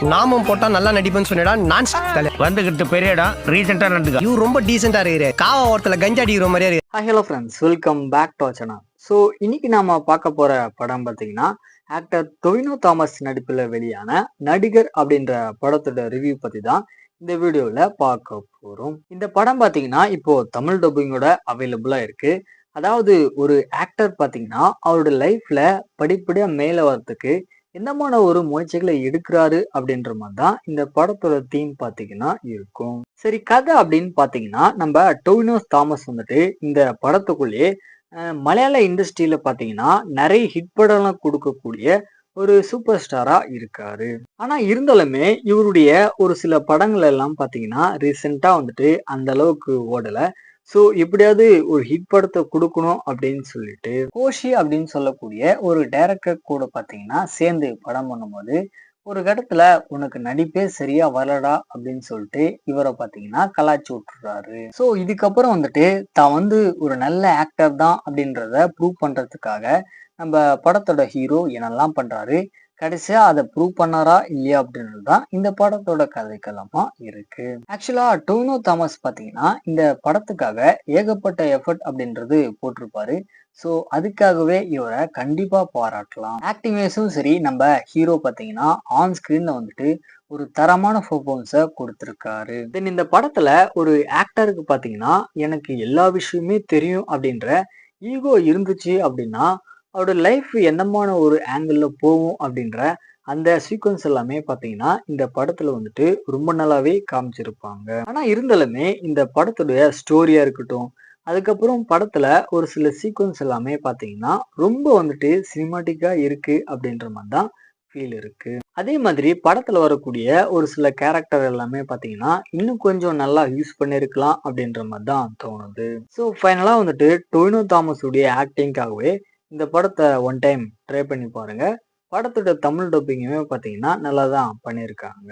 நாமும் போட்டா நல்லா நடிப்பேன்னு சொன்னடா. நான் வந்துகிட்டு பெரிய இடம் ரீசெண்டா நடந்துக்க. இவரு ரொம்ப டீசெண்டா இருக்கிற காவா ஓரத்துல கஞ்சா அடிக்கிற மாதிரியா இருக்கு. Hello friends, welcome back to our channel. So இன்னைக்கு நாம பார்க்க போற படம் பார்த்தீங்கன்னா ஆக்டர் டொவினோ தாமஸ் நடிப்பில் வெளியான நடிகர் அப்படின்ற படத்தோட ரிவ்யூ பத்தி தான் இந்த வீடியோவில் பார்க்க போறோம். இந்த படம் பார்த்தீங்கன்னா இப்போ தமிழ் டப்பிங்கோட அவைலபிளா இருக்கு. அதாவது ஒரு ஆக்டர் பார்த்தீங்கன்னா அவரோட லைஃப்ல படிப்படியா மேலே வரத்துக்கு என்னமான ஒரு முயற்சிகளை எடுக்கிறாரு அப்படின்ற மாதிரி தான் இந்த படத்தோட தீம் பார்த்தீங்கன்னா இருக்கும். சரி, கதை அப்படின்னு பார்த்தீங்கன்னா நம்ம டொவினோ தாமஸ் வந்துட்டு இந்த படத்துக்குள்ளேயே மலையாள இண்டஸ்ட்ரியில பார்த்தீங்கன்னா நிறைய ஹிட் படம்லாம் கொடுக்கக்கூடிய ஒரு சூப்பர் ஸ்டாரா இருக்காரு. ஆனா இருந்தாலுமே இவருடைய ஒரு சில படங்கள் எல்லாம் பார்த்தீங்கன்னா ரீசெண்டா வந்துட்டு அந்த அளவுக்கு ஓடல. ஸோ எப்படியாவது ஒரு ஹிட் படத்தை கொடுக்கணும் அப்படின்னு சொல்லிட்டு கோஷி அப்படின்னு சொல்லக்கூடிய ஒரு டைரக்டர் கூட பார்த்தீங்கன்னா சேர்ந்து படம் பண்ணும்போது ஒரு கட்டத்துல உனக்கு நடிப்பே சரியா வரலடா அப்படின்னு சொல்லிட்டு இவரை பார்த்தீங்கன்னா கலாய்ச்சி விட்டுறாரு. ஸோ இதுக்கப்புறம் வந்துட்டு தான் வந்து ஒரு நல்ல ஆக்டர் தான் அப்படின்றத ப்ரூவ் பண்றதுக்காக நம்ம படத்தோட ஹீரோ என்னெல்லாம் பண்றாரு, கடைசியா அதை ப்ரூவ் பண்ணாரா இல்லையா அப்படின்றது தான் இந்த படத்தோட கதைக்களமா இருக்கு. ஆக்சுவலா டொவினோ தாமஸ் பாத்தீங்கன்னா இந்த படத்துக்காக ஏகப்பட்ட எஃபர்ட் அப்படின்றது போட்டிருப்பாரு. ஸோ அதுக்காகவே இவரை கண்டிப்பா பாராட்டலாம். ஆக்டிங் வைஸும் சரி, நம்ம ஹீரோ பாத்தீங்கன்னா ஆன் ஸ்கிரீன்ல வந்துட்டு ஒரு தரமான பெர்ஃபார்மன்ஸை கொடுத்திருக்காரு. தென் இந்த படத்துல ஒரு ஆக்டருக்கு பாத்தீங்கன்னா எனக்கு எல்லா விஷயமே தெரியும் அப்படின்ற ஈகோ இருந்துச்சு அப்படின்னா அவரோட லைஃப் என்னமான ஒரு ஆங்கிள் போகும் அப்படின்ற அந்த சீக்வன்ஸ் எல்லாமே பாத்தீங்கன்னா இந்த படத்துல வந்துட்டு ரொம்ப நல்லாவே காமிச்சிருப்பாங்க. ஆனா இருந்தாலுமே இந்த படத்துடைய ஸ்டோரியா இருக்கட்டும், அதுக்கப்புறம் படத்துல ஒரு சில சீக்வன்ஸ் எல்லாமே பாத்தீங்கன்னா ரொம்ப வந்துட்டு சினிமாட்டிக்கா இருக்கு அப்படின்ற மாதிரி தான் ஃபீல் இருக்கு. அதே மாதிரி படத்துல வரக்கூடிய ஒரு சில கேரக்டர் எல்லாமே பாத்தீங்கன்னா இன்னும் கொஞ்சம் நல்லா யூஸ் பண்ணிருக்கலாம் அப்படின்ற மாதிரி தான் தோணுது. ஸோ ஃபைனலா வந்துட்டு டொவினோ தாமஸ் உடைய ஆக்டிங்காகவே இந்த படத்தை ஒன் டைம் ட்ரை பண்ணி பாருங்க. படத்தோட தமிழ் டப்பிங்குமே பார்த்தீங்கன்னா நல்லா தான் பண்ணியிருக்காங்க.